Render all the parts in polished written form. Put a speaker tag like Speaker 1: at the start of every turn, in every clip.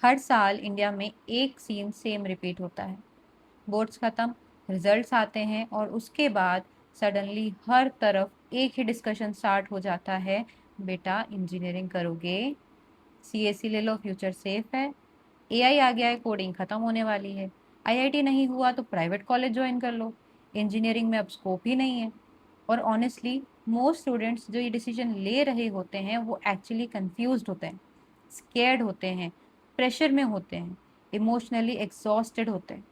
Speaker 1: हर साल इंडिया में एक सीन सेम रिपीट होता है। बोर्ड्स खत्म, रिजल्ट्स आते हैं और उसके बाद सडनली हर तरफ एक ही डिस्कशन स्टार्ट हो जाता है। बेटा इंजीनियरिंग करोगे? सीएससी ले लो, फ्यूचर सेफ है। एआई आ गया है, कोडिंग खत्म होने वाली है। आईआईटी नहीं हुआ तो प्राइवेट कॉलेज ज्वाइन कर लो, इंजीनियरिंग में अब स्कोप ही नहीं है। और ऑनेस्टली मोस्ट स्टूडेंट्स जो ये डिसीजन ले रहे होते हैं वो एक्चुअली कंफ्यूज्ड होते हैं, स्केर्ड होते हैं, प्रेशर में होते हैं, इमोशनली एग्जॉस्टेड होते हैं।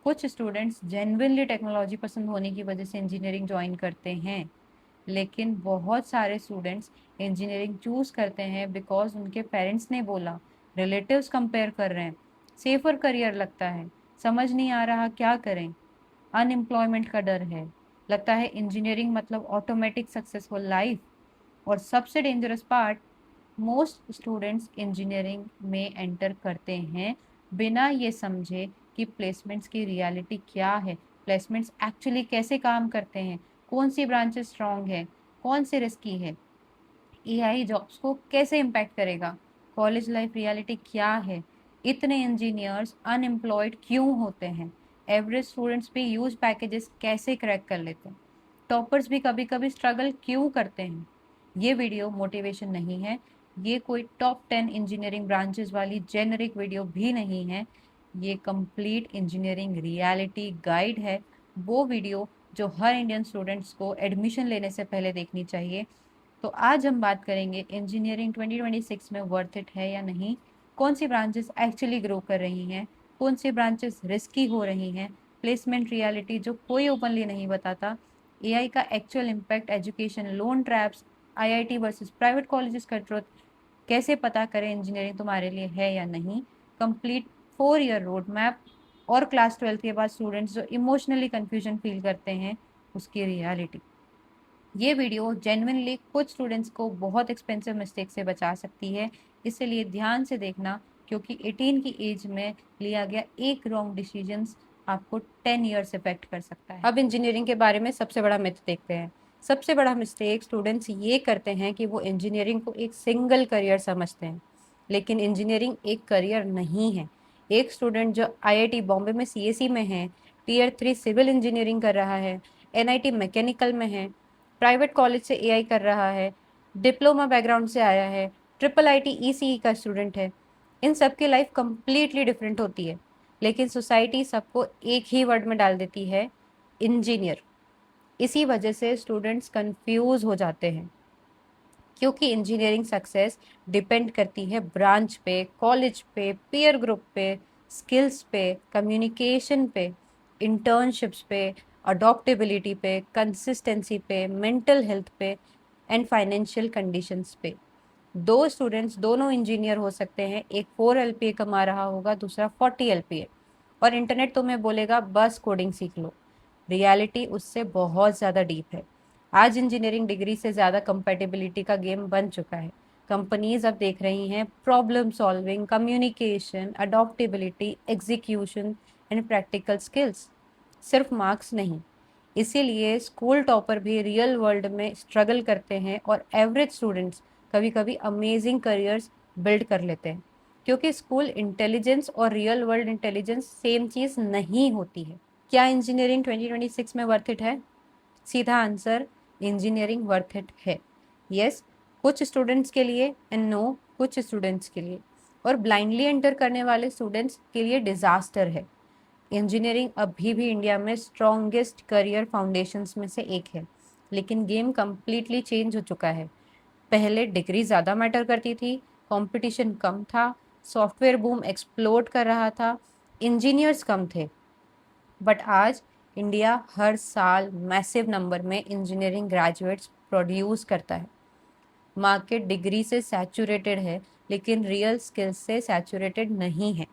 Speaker 1: कुछ स्टूडेंट्स जेन्युइनली टेक्नोलॉजी पसंद होने की वजह से इंजीनियरिंग ज्वाइन करते हैं, लेकिन बहुत सारे स्टूडेंट्स इंजीनियरिंग चूज करते हैं बिकॉज उनके पेरेंट्स ने बोला, रिलेटिव्स कंपेयर कर रहे हैं, सेफर करियर लगता है, समझ नहीं आ रहा क्या करें, अनएम्प्लॉयमेंट का डर है, लगता है इंजीनियरिंग मतलब ऑटोमेटिक सक्सेसफुल लाइफ। और सबसे dangerous part, most students engineering में एंटर करते हैं बिना ये समझे कि प्लेसमेंट्स की रियलिटी क्या है, प्लेसमेंट्स एक्चुअली कैसे काम करते हैं, कौन सी ब्रांचेस स्ट्रांग है, कौन से रिस्की है, एआई जॉब्स को कैसे इम्पैक्ट करेगा, कॉलेज लाइफ रियलिटी क्या है, इतने इंजीनियर्स अनएम्प्लॉयड क्यों होते हैं, एवरेज स्टूडेंट्स भी यूज पैकेजेस कैसे क्रैक कर लेते हैं, टॉपर्स भी कभी कभी स्ट्रगल क्यों करते हैं। ये वीडियो मोटिवेशन नहीं है, ये कोई टॉप 10 इंजीनियरिंग ब्रांचेस वाली जेनरिक वीडियो भी नहीं है, ये कंप्लीट इंजीनियरिंग रियलिटी गाइड है। वो वीडियो जो हर इंडियन स्टूडेंट्स को एडमिशन लेने से पहले देखनी चाहिए। तो आज हम बात करेंगे इंजीनियरिंग 2026 में वर्थ इट है या नहीं, कौन सी ब्रांचेस एक्चुअली ग्रो कर रही हैं, कौन सी ब्रांचेस रिस्की हो रही हैं, प्लेसमेंट रियलिटी जो कोई ओपनली नहीं बताता, एआई का actual impact education, loan traps, IIT versus private colleges का ट्रुथ, कैसे पता करें इंजीनियरिंग तुम्हारे लिए है या नहीं, कंप्लीट 4 ईयर रोड मैप, और क्लास 12 के बाद स्टूडेंट्स जो इमोशनली कन्फ्यूजन फील करते हैं उसकी रियलिटी। ये वीडियो जेन्युइनली कुछ स्टूडेंट्स को बहुत एक्सपेंसिव मिस्टेक से बचा सकती है, इसलिए ध्यान से देखना, क्योंकि 18 की एज में लिया गया एक रॉन्ग डिसीजन आपको 10 ईयर्स इफेक्ट कर सकता है। अब इंजीनियरिंग के बारे में सबसे बड़ा मिथ देखते हैं। सबसे बड़ा मिस्टेक स्टूडेंट्स ये करते हैं कि वो इंजीनियरिंग को एक सिंगल करियर समझते हैं, लेकिन इंजीनियरिंग एक करियर नहीं है। एक स्टूडेंट जो आईआईटी बॉम्बे में सीएसई में है, टियर 3 सिविल इंजीनियरिंग कर रहा है, एनआईटी मैकेनिकल में है, प्राइवेट कॉलेज से एआई कर रहा है, डिप्लोमा बैकग्राउंड से आया है, ट्रिपल आईटी ईसीई का स्टूडेंट है, इन सब की लाइफ कंप्लीटली डिफरेंट होती है, लेकिन सोसाइटी सबको एक ही वर्ड में डाल देती है, इंजीनियर। इसी वजह से स्टूडेंट्स कंफ्यूज हो जाते हैं, क्योंकि इंजीनियरिंग सक्सेस डिपेंड करती है ब्रांच पे, कॉलेज पे, पीयर ग्रुप पे, स्किल्स पे, कम्युनिकेशन पे, इंटर्नशिप्स पे, अडॉप्टेबिलिटी पे, कंसिस्टेंसी पे, मेंटल हेल्थ पे एंड फाइनेंशियल कंडीशंस पे। दो स्टूडेंट्स दोनों इंजीनियर हो सकते हैं, एक 4 LPA कमा रहा होगा, दूसरा 40 LPA, और इंटरनेट तुम्हें बोलेगा बस कोडिंग सीख लो। रियलिटी उससे बहुत ज़्यादा डीप है। आज इंजीनियरिंग डिग्री से ज़्यादा कंपेटेबिलिटी का गेम बन चुका है। कंपनीज अब देख रही हैं problem solving, communication, adaptability, execution and practical skills, सिर्फ मार्क्स नहीं। इसीलिए स्कूल टॉपर भी रियल वर्ल्ड में स्ट्रगल करते हैं और एवरेज स्टूडेंट्स कभी कभी अमेजिंग करियर्स बिल्ड कर लेते हैं, क्योंकि स्कूल इंटेलिजेंस और रियल वर्ल्ड इंटेलिजेंस सेम चीज़ नहीं होती है। क्या इंजीनियरिंग 2026 में वर्थ इट है? सीधा आंसर, इंजीनियरिंग वर्थ इट है। यस, कुछ स्टूडेंट्स के लिए, एंड नो, कुछ स्टूडेंट्स के लिए। और ब्लाइंडली एंटर करने वाले स्टूडेंट्स के लिए डिजास्टर है। इंजीनियरिंग अभी भी इंडिया में स्ट्रॉन्गेस्ट करियर फाउंडेशंस में से एक है, लेकिन गेम कम्प्लीटली चेंज हो चुका है। पहले डिग्री ज़्यादा मैटर करती थी, कंपटीशन कम था, सॉफ्टवेयर बूम एक्सप्लोड कर रहा था, इंजीनियर्स कम थे। बट आज इंडिया हर साल मैसिव नंबर में इंजीनियरिंग ग्रेजुएट्स प्रोड्यूस करता है। मार्केट डिग्री से सैचुरेटेड है, लेकिन रियल स्किल्स से सैचुरेटेड नहीं है,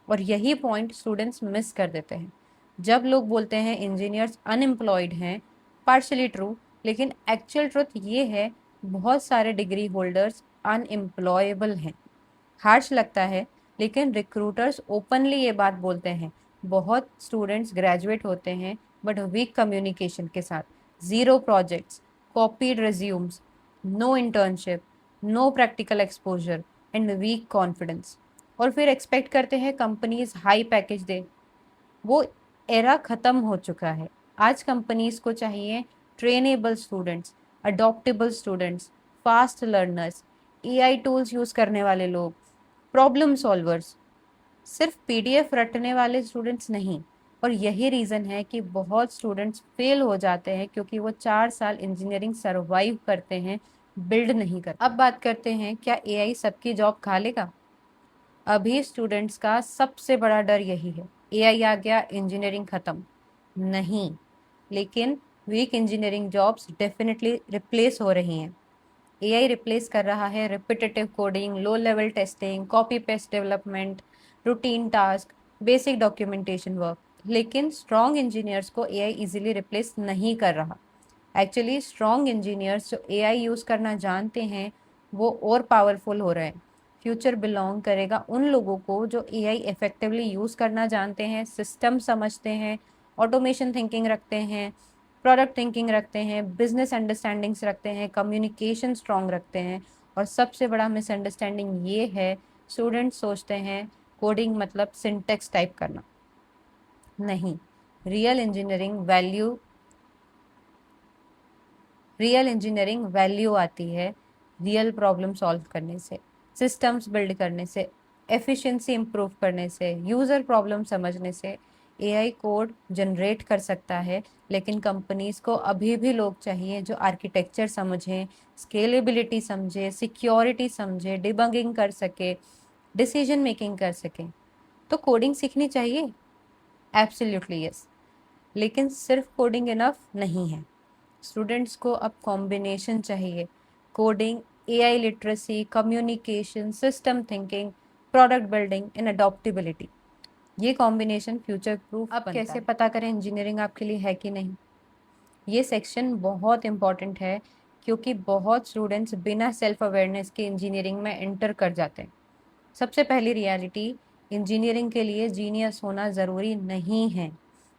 Speaker 1: और यही पॉइंट स्टूडेंट्स मिस कर देते हैं। जब लोग बोलते हैं इंजीनियर्स अनएम्प्लॉयड हैं, पार्शली ट्रू, लेकिन एक्चुअल ट्रुथ ये है बहुत सारे डिग्री होल्डर्स अनएम्प्लॉयबल हैं। हार्श लगता है, लेकिन रिक्रूटर्स ओपनली ये बात बोलते हैं। बहुत स्टूडेंट्स ग्रेजुएट होते हैं बट वीक कम्युनिकेशन के साथ, zero projects, copied resumes, no internship, no practical exposure and weak confidence. और फिर एक्सपेक्ट करते हैं कंपनीज हाई पैकेज दे। वो एरा खत्म हो चुका है। आज कंपनीज को चाहिए trainable students, adaptable students, fast learners, AI tools use करने वाले लोग, प्रॉब्लम सॉल्वर्स, सिर्फ पीडीएफ रटने वाले स्टूडेंट्स नहीं। और यही रीज़न है कि बहुत स्टूडेंट्स फेल हो जाते हैं, क्योंकि वो 4 साल इंजीनियरिंग सरवाइव करते हैं, बिल्ड नहीं करते। अब बात करते हैं, क्या एआई सबकी जॉब खा लेगा? अभी स्टूडेंट्स का सबसे बड़ा डर यही है, एआई आ गया, इंजीनियरिंग खत्म। नहीं, लेकिन weak engineering jobs definitely replace हो रही हैं। एआई रिप्लेस कर रहा है repetitive coding, low level testing, copy paste development, routine task, basic documentation work. लेकिन स्ट्रॉन्ग इंजीनियर्स को एआई इजीली रिप्लेस नहीं कर रहा। एक्चुअली स्ट्रॉन्ग इंजीनियर्स जो एआई यूज़ करना जानते हैं, वो और पावरफुल हो रहे हैं। फ्यूचर बिलोंग करेगा उन लोगों को जो एआई इफेक्टिवली यूज़ करना जानते हैं, सिस्टम समझते हैं, ऑटोमेशन थिंकिंग रखते हैं, प्रोडक्ट थिंकिंग रखते हैं, बिजनेस अंडरस्टैंडिंग्स रखते हैं, कम्युनिकेशन स्ट्रॉन्ग रखते हैं। और सबसे बड़ा मिसअंडरस्टैंडिंग ये है, स्टूडेंट्स सोचते हैं कोडिंग मतलब सिंटेक्स टाइप करना। नहीं, real engineering value real engineering value आती है रियल प्रॉब्लम सॉल्व करने से, सिस्टम्स बिल्ड करने से, एफिशिएंसी इंप्रूव करने से, यूज़र प्रॉब्लम समझने से। एआई कोड जनरेट कर सकता है, लेकिन कंपनीज को अभी भी लोग चाहिए जो आर्किटेक्चर समझें, स्केलेबिलिटी समझे, सिक्योरिटी समझे, डिबगिंग कर सके, डिसीजन मेकिंग कर सके। तो कोडिंग सीखनी चाहिए, एब्सोल्युटली यस, लेकिन सिर्फ कोडिंग इनफ नहीं है। स्टूडेंट्स को अब कॉम्बिनेशन चाहिए, coding, AI literacy, communication, system thinking, product building in adaptability. ये कॉम्बिनेशन फ्यूचर प्रूफ बनता है। अब कैसे पता करें इंजीनियरिंग आपके लिए है कि नहीं? ये सेक्शन बहुत इम्पॉर्टेंट है, क्योंकि बहुत स्टूडेंट्स बिना सेल्फ अवेयरनेस के इंजीनियरिंग में एंटर कर जाते हैं। सबसे पहली रियलिटी, इंजीनियरिंग के लिए जीनियस होना ज़रूरी नहीं है,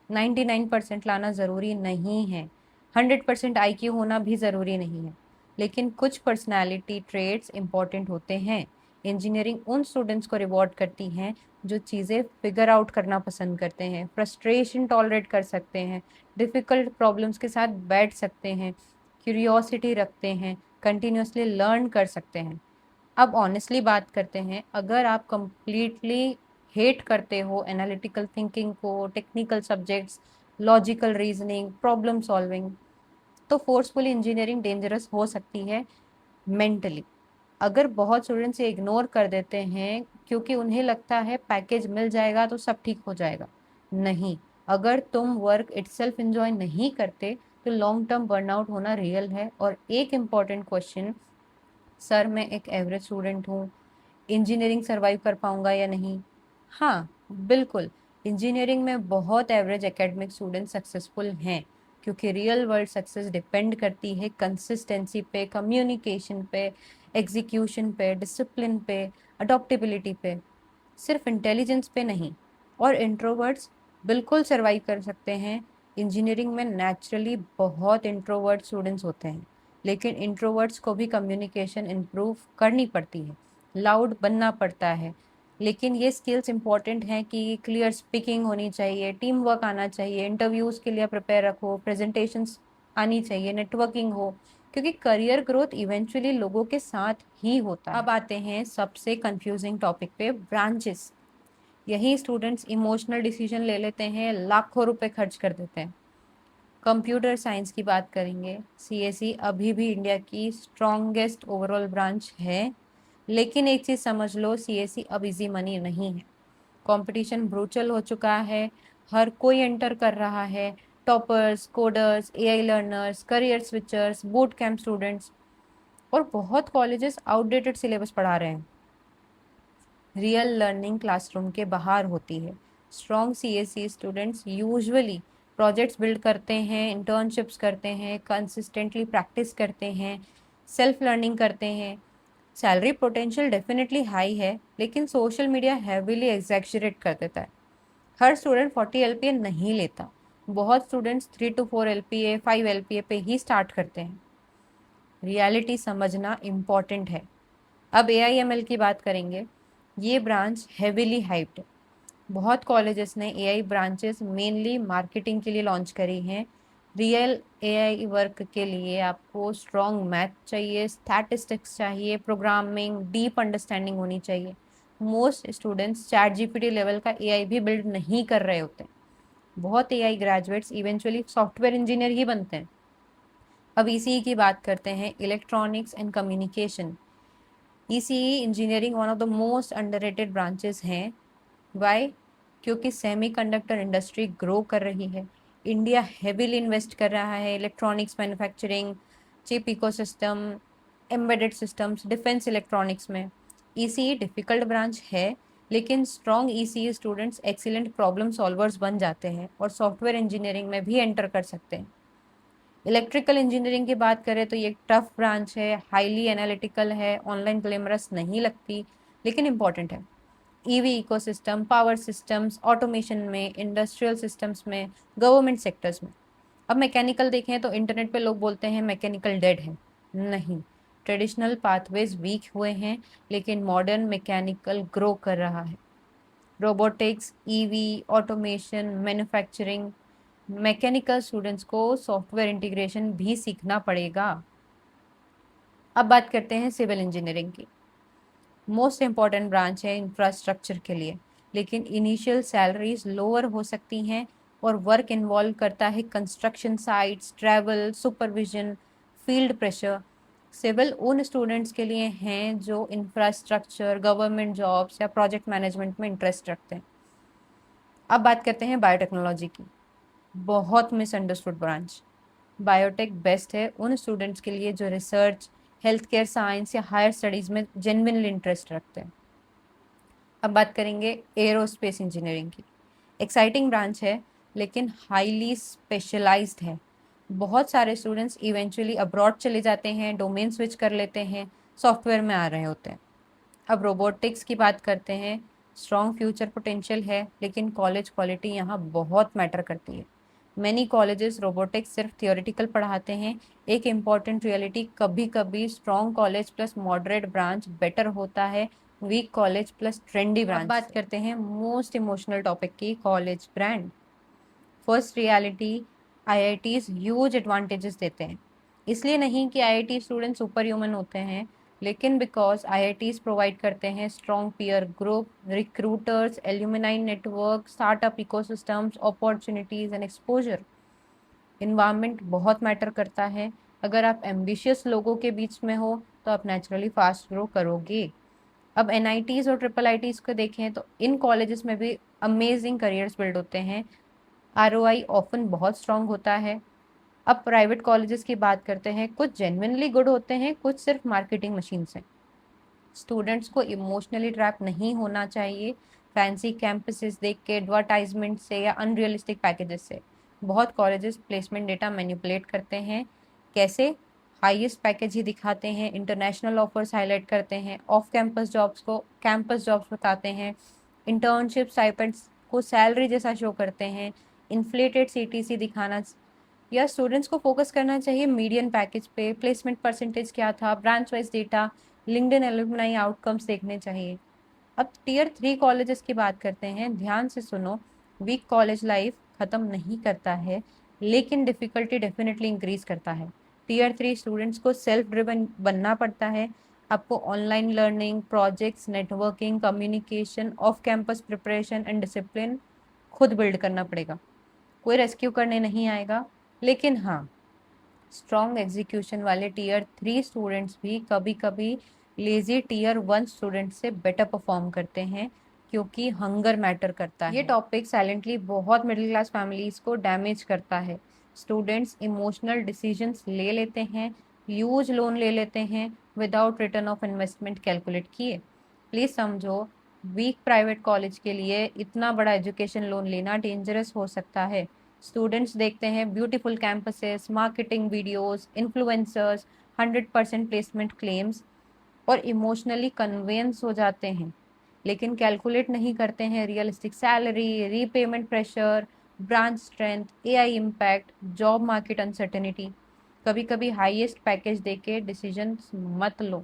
Speaker 1: 99% लाना ज़रूरी नहीं है, 100% आईक्यू होना भी ज़रूरी नहीं है। लेकिन कुछ पर्सनालिटी ट्रेड्स इंपॉर्टेंट होते हैं। इंजीनियरिंग उन स्टूडेंट्स को रिवॉर्ड करती हैं जो चीज़ें फिगर आउट करना पसंद करते हैं, फ्रस्ट्रेशन टॉलरेट कर सकते हैं, डिफ़िकल्ट प्रॉब्लम्स के साथ बैठ सकते हैं, क्यूरियोसिटी रखते हैं, कंटिन्यूसली लर्न कर सकते हैं। अब ऑनेस्टली बात करते हैं, अगर आप कंप्लीटली हेट करते हो एनालिटिकल थिंकिंग को, technical subjects, logical reasoning, problem solving, तो फोर्सफुली इंजीनियरिंग डेंजरस हो सकती है मेंटली। अगर बहुत स्टूडेंट्स ये इग्नोर कर देते हैं क्योंकि उन्हें लगता है पैकेज मिल जाएगा तो सब ठीक हो जाएगा, नहीं। अगर तुम वर्क इटसेल्फ एंजॉय नहीं करते तो लॉन्ग टर्म बर्नआउट होना रियल है। और एक इम्पॉर्टेंट क्वेश्चन, सर मैं एक एवरेज स्टूडेंट हूँ, इंजीनियरिंग सर्वाइव कर पाऊंगा या नहीं? हाँ, बिल्कुल। इंजीनियरिंग में बहुत एवरेज एकेडमिक स्टूडेंट सक्सेसफुल हैं, क्योंकि रियल वर्ल्ड सक्सेस डिपेंड करती है कंसिस्टेंसी पे, कम्युनिकेशन पे, एग्जीक्यूशन पे, डिसिप्लिन पे, अडॉप्टेबिलिटी पे, सिर्फ इंटेलिजेंस पे नहीं। और इंट्रोवर्ट्स बिल्कुल सर्वाइव कर सकते हैं। इंजीनियरिंग में नेचुरली बहुत इंट्रोवर्ट स्टूडेंट्स होते हैं, लेकिन इंट्रोवर्ट्स को भी कम्युनिकेशन इम्प्रूव करनी पड़ती है, लाउड बनना पड़ता है। लेकिन ये स्किल्स इंपॉर्टेंट हैं कि क्लियर स्पीकिंग होनी चाहिए, टीम वर्क आना चाहिए, इंटरव्यूज़ के लिए प्रिपेयर रखो, प्रेजेंटेशंस आनी चाहिए, नेटवर्किंग हो, क्योंकि करियर ग्रोथ इवेंचुअली लोगों के साथ ही होता है। अब आते हैं सबसे कंफ्यूजिंग टॉपिक पे, ब्रांचेस। यही स्टूडेंट्स इमोशनल डिसीजन ले लेते हैं, लाखों रुपए खर्च कर देते हैं। कंप्यूटर साइंस की बात करेंगे, सीएसई अभी भी इंडिया की स्ट्रॉन्गेस्ट ओवरऑल ब्रांच है। लेकिन एक चीज़ समझ लो, सीएसई अब इजी मनी नहीं है। कंपटीशन ब्रूटल हो चुका है, हर कोई एंटर कर रहा है, toppers, coders, AI learners, career switchers, boot camp students, और बहुत कॉलेजेस आउटडेटेड सिलेबस पढ़ा रहे हैं। रियल लर्निंग क्लासरूम के बाहर होती है। Strong CSE students usually projects build करते हैं, इंटर्नशिप्स करते हैं, कंसिस्टेंटली प्रैक्टिस करते हैं, सेल्फ लर्निंग करते हैं। सैलरी पोटेंशियल डेफिनेटली हाई है, लेकिन सोशल मीडिया हैवीली एग्जैक्चरेट कर देता है। हर स्टूडेंट 40 एलपीए नहीं लेता, बहुत स्टूडेंट्स 3 to 4 एलपीए, 5 एलपीए पे ही स्टार्ट करते हैं। रियलिटी समझना इम्पॉर्टेंट है। अब एआईएमएल की बात करेंगे। ये ब्रांच हेविली हाइप्ड है। बहुत कॉलेजेस ने एआई ब्रांचेस मेनली मार्केटिंग के लिए लॉन्च करी हैं। रियल एआई वर्क के लिए आपको स्ट्रॉन्ग मैथ चाहिए, स्टैटिस्टिक्स चाहिए, प्रोग्रामिंग, डीप अंडरस्टैंडिंग होनी चाहिए। Most students ChatGPT level का एआई भी बिल्ड नहीं कर रहे होते। बहुत AI graduates eventually software engineer ही बनते हैं। अब ईसीई की बात करते हैं, electronics and communication. ECE engineering one of the most underrated branches हैं। वाई? क्योंकि सेमीकंडक्टर इंडस्ट्री ग्रो कर रही है। इंडिया हेवीली इन्वेस्ट कर रहा है electronics manufacturing, chip ecosystem, embedded systems, defence electronics में। ईसीई डिफिकल्ट ब्रांच है, लेकिन strong ECE students excellent problem solvers बन जाते हैं और सॉफ्टवेयर इंजीनियरिंग में भी एंटर कर सकते हैं। इलेक्ट्रिकल इंजीनियरिंग की बात करें तो ये एक टफ ब्रांच है, हाईली एनालिटिकल है, ऑनलाइन ग्लैमरस नहीं लगती, लेकिन इंपॉर्टेंट है। EV ecosystem, power systems, automation में, इंडस्ट्रियल सिस्टम्स में, गवर्नमेंट सेक्टर्स में। अब मैकेनिकल देखें तो इंटरनेट पे लोग बोलते हैं मैकेनिकल डेड है। नहीं, ट्रेडिशनल पाथवेज वीक हुए हैं, लेकिन मॉडर्न मैकेनिकल ग्रो कर रहा है। Robotics, EV, automation, manufacturing. Mechanical students को सॉफ्टवेयर इंटीग्रेशन भी सीखना पड़ेगा। अब बात करते हैं सिविल इंजीनियरिंग की। मोस्ट इम्पॉर्टेंट ब्रांच है इंफ्रास्ट्रक्चर के लिए, लेकिन इनिशियल सैलरीज लोअर हो सकती हैं और वर्क इन्वॉल्व करता है construction sites, travel, supervision, field pressure. Civil उन स्टूडेंट्स के लिए हैं जो इंफ्रास्ट्रक्चर, गवर्नमेंट जॉब्स या प्रोजेक्ट मैनेजमेंट में इंटरेस्ट रखते हैं। अब बात करते हैं बायोटेक्नोलॉजी की। बहुत मिसअंडरस्टूड ब्रांच। बायोटेक बेस्ट है उन स्टूडेंट्स के लिए जो रिसर्च, हेल्थ केयर साइंस या हायर स्टडीज़ में जेन्युइनली इंटरेस्ट रखते हैं। अब बात करेंगे एरोस्पेस इंजीनियरिंग की। एक्साइटिंग ब्रांच है, लेकिन हाईली स्पेशलाइज्ड है। बहुत सारे स्टूडेंट्स इवेंचुअली अब्रॉड चले जाते हैं, डोमेन स्विच कर लेते हैं, सॉफ्टवेयर में आ रहे होते हैं। अब रोबोटिक्स की बात करते हैं। स्ट्रॉन्ग फ्यूचर पोटेंशियल है, लेकिन कॉलेज क्वालिटी यहाँ बहुत मैटर करती है। मैनी कॉलेजेस रोबोटिक्स सिर्फ थियोरेटिकल पढ़ाते हैं। एक इम्पॉर्टेंट रियलिटी, कभी कभी strong college plus moderate branch better होता है weak college plus trendy branch. अब बात करते हैं मोस्ट इमोशनल टॉपिक की, college brand. First reality, IITs huge advantages देते हैं। इसलिए नहीं कि आईआईटी स्टूडेंट सुपर ह्यूमन होते हैं, लेकिन बिकॉज आईआईटीज प्रोवाइड करते हैं strong peer group, recruiters, alumni network, startup ecosystems, opportunities and exposure. Environment बहुत मैटर करता है। अगर आप एम्बिशियस लोगों के बीच में हो तो आप नेचुरली फास्ट ग्रो करोगे। अब एनआईटीज और ट्रिपल आईटीज को देखें तो इन कॉलेजेस में भी अमेजिंग करियर्स बिल्ड होते हैं। आरओआई ऑफन बहुत स्ट्रांग होता है। अब प्राइवेट कॉलेजेस की बात करते हैं। कुछ जेन्युइनली गुड होते हैं, कुछ सिर्फ मार्केटिंग मशीन हैं। स्टूडेंट्स को इमोशनली ट्रैप नहीं होना चाहिए फैंसी कैंपसेस देख के, एडवर्टाइजमेंट से या अनरियलिस्टिक पैकेजेस से। बहुत कॉलेजेस प्लेसमेंट डेटा मैनिपुलेट करते हैं। कैसे? हाईएस्ट पैकेज ही दिखाते हैं, इंटरनेशनल ऑफर्स हाईलाइट करते हैं, ऑफ कैंपस जॉब्स को कैंपस जॉब्स बताते हैं, इंटर्नशिप स्टाइपेंड्स को सैलरी जैसा शो करते हैं, इन्फ्लेटेड सीटीसी दिखाना। या स्टूडेंट्स को फोकस करना चाहिए मीडियन पैकेज पे, प्लेसमेंट परसेंटेज क्या था, branch wise data, LinkedIn alumni outcomes देखने चाहिए। अब टीयर 3 कॉलेजेस की बात करते हैं। ध्यान से सुनो, वीक कॉलेज लाइफ खत्म नहीं करता है, लेकिन डिफिकल्टी डेफिनेटली इंक्रीज करता है। टीयर 3 स्टूडेंट्स को सेल्फ ड्रिवन बनना पड़ता है। आपको online learning, projects, networking, communication, off campus preparation and discipline खुद बिल्ड करना पड़ेगा। कोई रेस्क्यू करने नहीं आएगा। लेकिन हाँ, स्ट्रॉन्ग एग्जीक्यूशन वाले टीयर 3 स्टूडेंट्स भी कभी कभी लेजी टीयर 1 स्टूडेंट से बेटर परफॉर्म करते हैं, क्योंकि हंगर मैटर करता है। ये टॉपिक साइलेंटली बहुत मिडिल क्लास फैमिलीज को डैमेज करता है। स्टूडेंट्स इमोशनल डिसीजंस ले लेते हैं, ह्यूज लोन ले लेते हैं without return of investment calculate किए। प्लीज समझो, वीक प्राइवेट कॉलेज के लिए इतना बड़ा एजुकेशन लोन लेना डेंजरस हो सकता है। स्टूडेंट्स देखते हैं beautiful campuses, marketing videos, influencers, 100% placement claims और इमोशनली कन्वेंस हो जाते हैं, लेकिन कैलकुलेट नहीं करते हैं realistic salary, repayment pressure, branch strength, AI impact, job market uncertainty. कभी कभी हाईएस्ट पैकेज देके डिसीजन मत लो।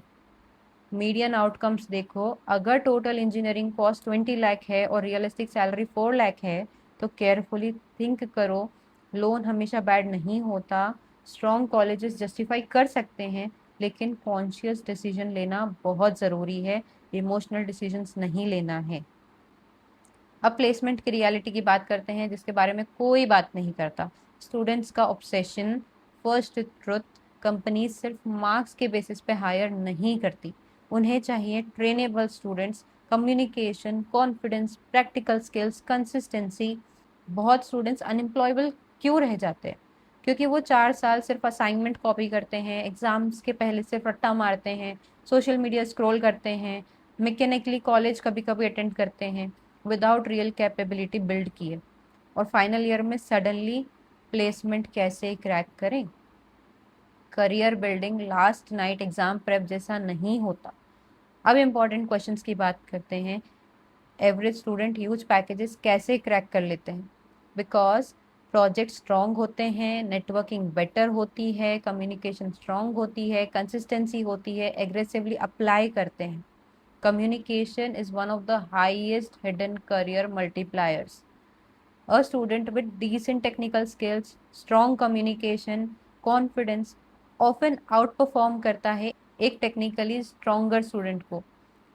Speaker 1: मीडियन आउटकम्स देखो, अगर टोटल इंजीनियरिंग कॉस्ट 20 लाख है और रियलिस्टिक सैलरी 4 लाख है तो केयरफुली थिंक करो। लोन हमेशा बैड नहीं होता, स्ट्रॉन्ग कॉलेजेस जस्टिफाई कर सकते हैं, लेकिन कॉन्शियस डिसीजन लेना बहुत ज़रूरी है, इमोशनल डिसीजंस नहीं लेना है। अब प्लेसमेंट की रियलिटी की बात करते हैं, जिसके बारे में कोई बात नहीं करता। स्टूडेंट्स का ऑब्सेशन, फर्स्ट ट्रुथ, कंपनी सिर्फ मार्क्स के बेसिस पे हायर नहीं करती, उन्हें चाहिए trainable students, communication, confidence, practical skills, consistency. बहुत स्टूडेंट्स अनएम्प्लॉयबल क्यों रह जाते हैं? क्योंकि वो 4 साल सिर्फ असाइनमेंट कॉपी करते हैं, एग्जाम्स के पहले सिर्फ रट्टा मारते हैं, सोशल मीडिया स्क्रॉल करते हैं, मैकेनिकली कॉलेज कभी कभी अटेंड करते हैं, विदाउट रियल कैपेबिलिटी बिल्ड किए, और फाइनल ईयर में सडनली प्लेसमेंट कैसे क्रैक करें? Career building last night exam prep जैसा नहीं होता। अब इम्पॉर्टेंट क्वेश्चंस की बात करते हैं। एवरेज स्टूडेंट ह्यूज पैकेजेस कैसे क्रैक कर लेते हैं? बिकॉज प्रोजेक्ट स्ट्रॉन्ग होते हैं, नेटवर्किंग बेटर होती है, कम्युनिकेशन स्ट्रॉन्ग होती है, कंसिस्टेंसी होती है, एग्रेसिवली अप्लाई करते हैं। Communication is one of the highest hidden career multipliers. A student with decent technical skills, strong communication, confidence often outperform करता है एक टेक्निकली स्ट्रॉन्गर स्टूडेंट को।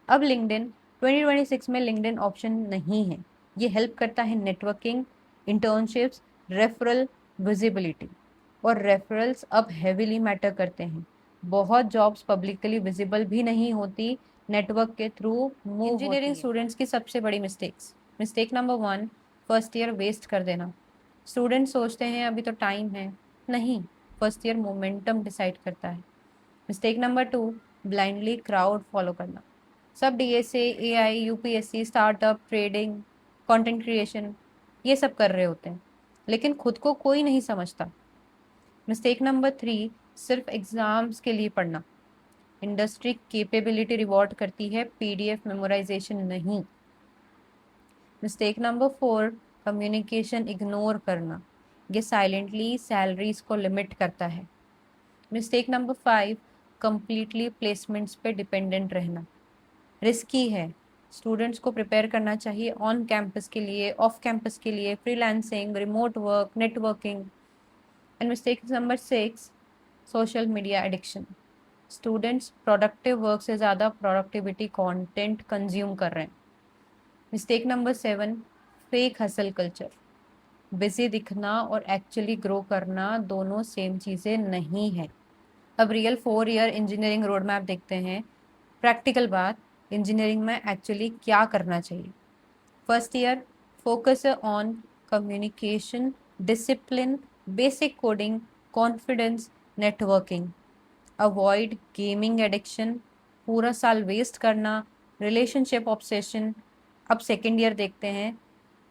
Speaker 1: अब लिंक्डइन 2026 में लिंक्डइन ऑप्शन नहीं है। ये हेल्प करता है नेटवर्किंग, इंटर्नशिप्स, रेफरल, विजिबिलिटी, और रेफरल्स अब हेविली मैटर करते हैं। बहुत जॉब्स पब्लिकली विजिबल भी नहीं होती, नेटवर्क के थ्रू मूव। इंजीनियरिंग स्टूडेंट्स की सबसे बड़ी mistakes. Mistake number 1, first year waste कर देना। स्टूडेंट सोचते हैं अभी तो टाइम है, नहीं, फर्स्ट ईयर मोमेंटम डिसाइड करता है। Mistake number 2, blindly crowd follow करना। सब DSA, AI, UPSC, startup, trading, content creation, ये सब कर रहे होते हैं, लेकिन खुद को कोई नहीं समझता। मिस्टेक नंबर 3, सिर्फ एग्जाम्स के लिए पढ़ना। इंडस्ट्री कैपेबिलिटी रिवॉर्ड करती है, पीडीएफ मेमोराइजेशन नहीं। मिस्टेक नंबर 4, कम्युनिकेशन इग्नोर करना। ये साइलेंटली सैलरीज को लिमिट करता है। मिस्टेक नंबर 5, कंप्लीटली प्लेसमेंट्स पे डिपेंडेंट रहना। रिस्की है, स्टूडेंट्स को प्रिपेयर करना चाहिए ऑन कैंपस के लिए, ऑफ कैंपस के लिए, freelancing, remote work, networking. And mistake number 6, social media addiction. Students productive work से ज़्यादा प्रोडक्टिविटी कंटेंट कंज्यूम कर रहे हैं। Mistake number 7, fake hustle culture. Busy दिखना और एक्चुअली ग्रो करना दोनों सेम चीज़ें नहीं है। अब real 4 year engineering road map देखते हैं। प्रैक्टिकल बात, इंजीनियरिंग में एक्चुअली क्या करना चाहिए। First year, focus on communication, discipline, basic coding, confidence, networking. Avoid gaming addiction, पूरा साल वेस्ट करना, रिलेशनशिप ऑब्सेशन। अब सेकेंड ईयर देखते हैं।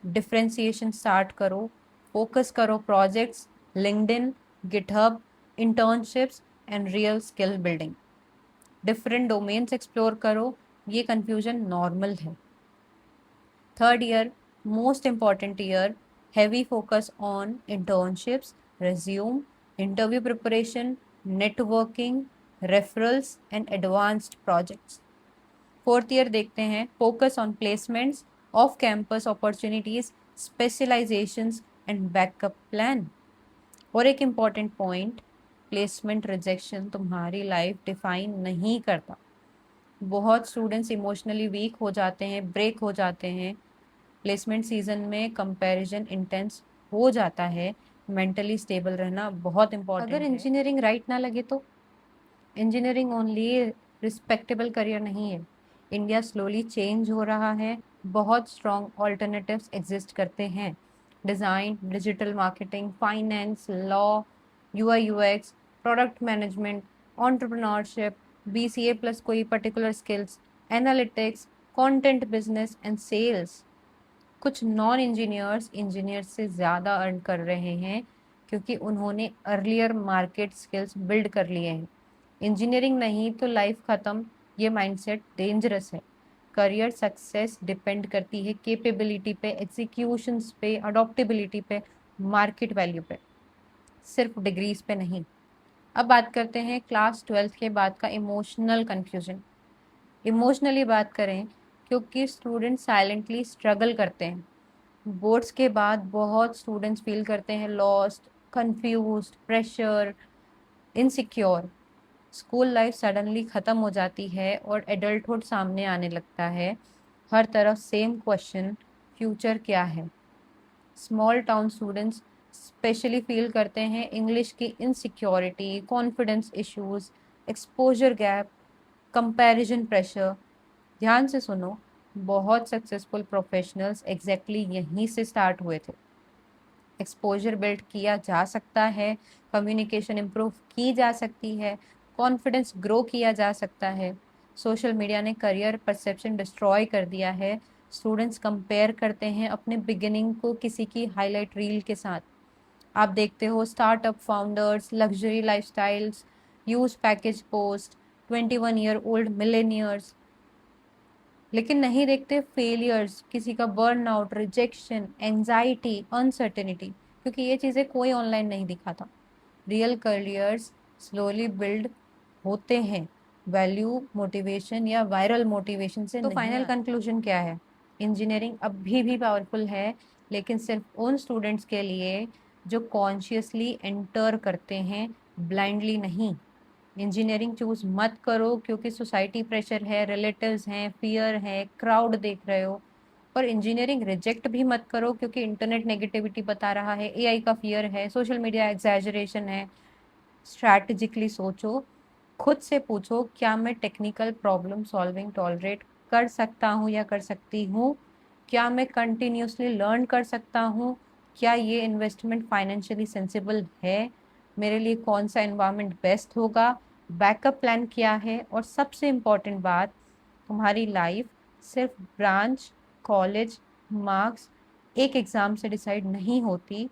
Speaker 1: डिफ्रेंसिएशन स्टार्ट करो, फोकस करो projects, LinkedIn, GitHub, internships and real skill building. Different domains explore करो, ये कन्फ्यूजन नॉर्मल है। Third year, most important year, heavy focus on internships, resume, interview preparation, networking, referrals and advanced projects. Fourth year देखते हैं, focus on placements, off campus opportunities, specializations and backup plan. और एक important point, placement rejection तुम्हारी life define नहीं करता। बहुत students emotionally weak हो जाते हैं, ब्रेक हो जाते हैं, प्लेसमेंट सीजन में कंपैरिजन इंटेंस हो जाता है। मेंटली स्टेबल रहना बहुत इंपॉर्टेंट है। अगर इंजीनियरिंग राइट ना लगे तो इंजीनियरिंग ओनली रिस्पेक्टेबल करियर नहीं है। इंडिया स्लोली चेंज हो रहा है, बहुत स्ट्रॉन्ग ऑल्टरनेटिव्स एग्जिस्ट करते हैं। Design, digital marketing, finance, law, UI UX, product management, entrepreneurship, BCA plus कोई particular skills, analytics, content business and sales. कुछ नॉन इंजीनियर्स इंजीनियर्स से ज़्यादा अर्न कर रहे हैं क्योंकि उन्होंने अर्लियर मार्केट स्किल्स बिल्ड कर लिए हैं। इंजीनियरिंग नहीं तो लाइफ ख़त्म, ये माइंडसेट डेंजरस है। करियर सक्सेस डिपेंड करती है कैपेबिलिटी पे, एग्जीक्यूशंस पे, अडॉप्टेबिलिटी पे, मार्केट वैल्यू पे, सिर्फ डिग्रीज पे नहीं। अब बात करते हैं क्लास 12th के बाद का इमोशनल कन्फ्यूजन। इमोशनली बात करें, क्योंकि स्टूडेंट साइलेंटली स्ट्रगल करते हैं। बोर्ड्स के बाद बहुत स्टूडेंट्स फील करते हैं lost, confused, pressure, insecure. School life suddenly ख़त्म हो जाती है और एडल्टहुड सामने आने लगता है। हर तरफ सेम क्वेश्चन, फ्यूचर क्या है। Small town students specially feel करते हैं इंग्लिश की insecurity, confidence issues, exposure gap, comparison pressure. ध्यान से सुनो, बहुत सक्सेसफुल प्रोफेशनल्स एग्जैक्टली यहीं से स्टार्ट हुए थे। एक्सपोजर बिल्ड किया जा सकता है, कम्युनिकेशन इम्प्रूव की जा सकती है, कॉन्फिडेंस ग्रो किया जा सकता है। सोशल मीडिया ने करियर परसेप्शन डिस्ट्रॉय कर दिया है। स्टूडेंट्स कंपेयर करते हैं अपने बिगिनिंग को किसी की हाईलाइट रील के साथ। आप देखते हो startup founders, luxury lifestyles, use package post, 21-year-old millionaires, लेकिन नहीं देखते फेलियर्स, किसी का बर्नआउट, रिजेक्शन, एंजाइटी, अनसर्टेनिटी, क्योंकि ये चीज़ें कोई ऑनलाइन नहीं दिखाता। रियल करियर्स स्लोली बिल्ड होते हैं, वैल्यू मोटिवेशन या वायरल मोटिवेशन से। तो फाइनल कंक्लूजन क्या है? इंजीनियरिंग अभी भी पावरफुल है, लेकिन सिर्फ उन स्टूडेंट्स के लिए जो कॉन्शियसली एंटर करते हैं, ब्लाइंडली नहीं। इंजीनियरिंग चूज मत करो क्योंकि सोसाइटी प्रेशर है, रिलेटिव्स हैं, फियर है, क्राउड देख रहे हो। पर इंजीनियरिंग रिजेक्ट भी मत करो क्योंकि इंटरनेट नेगेटिविटी बता रहा है, एआई का फियर है, सोशल मीडिया एग्जैजरेशन है। स्ट्रैटेजिकली सोचो, खुद से पूछो, क्या मैं टेक्निकल प्रॉब्लम सॉल्विंग टॉलरेट कर सकता हूँ या कर सकती हूँ? क्या मैं कंटिन्यूसली लर्न कर सकता हूँ? क्या ये इन्वेस्टमेंट फाइनेंशियली सेंसिबल है? मेरे लिए कौन सा एनवायरनमेंट बेस्ट होगा? बैकअप प्लान क्या है? और सबसे इम्पॉर्टेंट बात, तुम्हारी लाइफ सिर्फ ब्रांच, कॉलेज, मार्क्स, एक एग्ज़ाम से डिसाइड नहीं होती।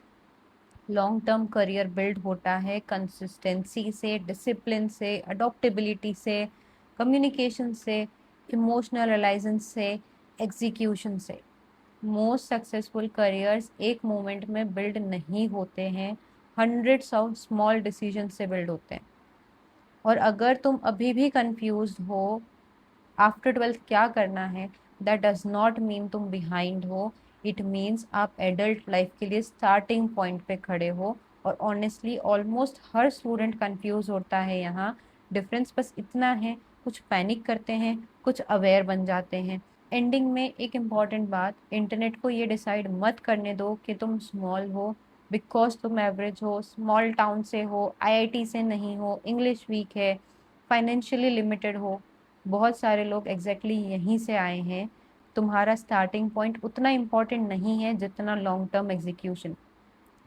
Speaker 1: लॉन्ग टर्म करियर बिल्ड होता है कंसिस्टेंसी से, डिसिप्लिन से, अडॉप्टेबिलिटी से, कम्युनिकेशन से, इमोशनल रिलाइजेंस से, एग्जीक्यूशन से। मोस्ट सक्सेसफुल करियर्स एक मोमेंट में बिल्ड नहीं होते हैं, हंड्रेड्स ऑफ स्मॉल डिसीजन से बिल्ड होते हैं। और अगर तुम अभी भी कंफ्यूज हो आफ्टर 12th क्या करना है, दैट डज नॉट मीन तुम बिहाइंड हो। इट मीन्स आप एडल्ट लाइफ के लिए स्टार्टिंग पॉइंट पे खड़े हो। और ऑनेस्टली ऑलमोस्ट हर स्टूडेंट कंफ्यूज होता है यहाँ। डिफरेंस बस इतना है, कुछ पैनिक करते हैं, कुछ अवेयर बन जाते हैं। एंडिंग में एक इम्पॉर्टेंट बात, इंटरनेट को ये डिसाइड मत करने दो कि तुम स्मॉल हो बिकॉज तुम एवरेज हो, स्मॉल टाउन से हो, आईआईटी से नहीं हो, इंग्लिश वीक है, फाइनेंशियली लिमिटेड हो। बहुत सारे लोग एग्जैक्टली यहीं से आए हैं। तुम्हारा स्टार्टिंग पॉइंट उतना इम्पोर्टेंट नहीं है जितना लॉन्ग टर्म एग्जीक्यूशन,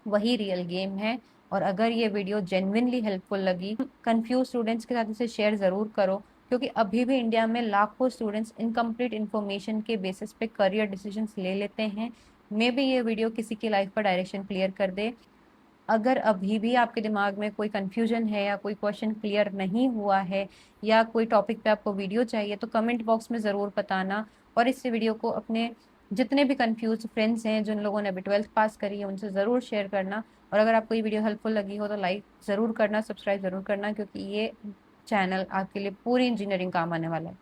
Speaker 1: वही रियल गेम है। और अगर ये वीडियो जेन्युइनली हेल्पफुल लगी, कंफ्यूज स्टूडेंट्स के साथ इसे शेयर ज़रूर करो, क्योंकि अभी भी इंडिया में लाखों स्टूडेंट्स इनकम्प्लीट इन्फॉर्मेशन के बेसिस पे करियर डिसीजंस ले लेते हैं। मे बी ये वीडियो किसी की लाइफ का डायरेक्शन क्लियर कर दे। अगर अभी भी आपके दिमाग में कोई कन्फ्यूजन है या कोई क्वेश्चन क्लियर नहीं हुआ है या कोई टॉपिक पे आपको वीडियो चाहिए, तो कमेंट बॉक्स में ज़रूर बताना। और इस वीडियो को अपने जितने भी कंफ्यूज फ्रेंड्स हैं, जिन लोगों ने अभी 12th पास करी है, उनसे ज़रूर शेयर करना। और अगर आपको ये वीडियो हेल्पफुल लगी हो तो लाइक ज़रूर करना, सब्सक्राइब ज़रूर करना, क्योंकि ये चैनल आपके लिए पूरी इंजीनियरिंग काम आने वाला है।